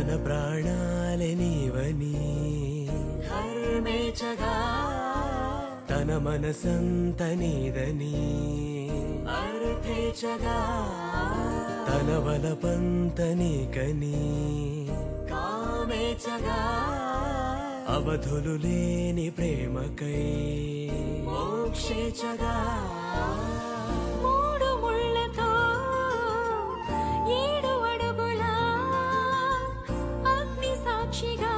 తన ప్రాణాలే నీవని హర్మేచగా తన మనసంత నీదని అర్థేచగా తన వలపంత నీకని కామేచగా అవధులు లేని ప్రేమకై మోక్షేచగా మూడు ముళ్ళతో 7 అడుగుల అగ్ని సాక్షిగా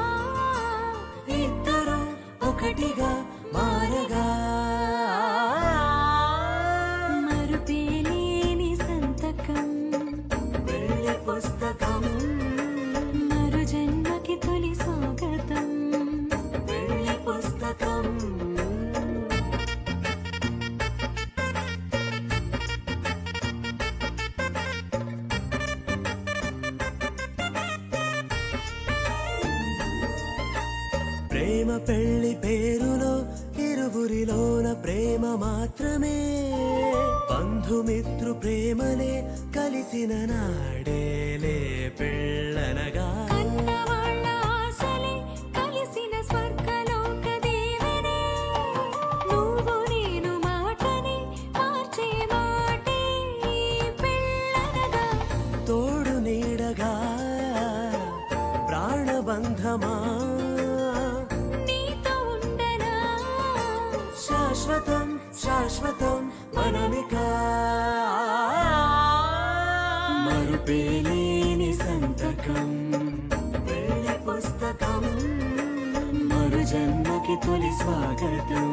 ఇద్దరు ఒకటిగా మారగా మరుపేలేని సంతకం వెళ్ళి పుస్తకం మరు జన్మకి తొలి స్వాగతం వెళ్ళి పుస్తకం ప్రేమ పెళ్లి పేరులో ఇరువురిలోన ప్రేమ మాత్రమే బంధుమిత్రు ప్రేమలే కలిసిన నాడేలే పెళ్ళనగా కన్నవాళ్ళ ఆశలే కలిసిన స్వర్గలోక దేవనే నువ్వు నేను మాటని మార్చే మాటే పెళ్ళనగా తోడు నీడగా ప్రాణబంధమా నీతో ఉండనా శాశ్వతం శాశ్వతం మనమిక మరుపేలేని సంతకం వెళ్ళి పుస్తకం మరు జన్మకి తొలి స్వాగతం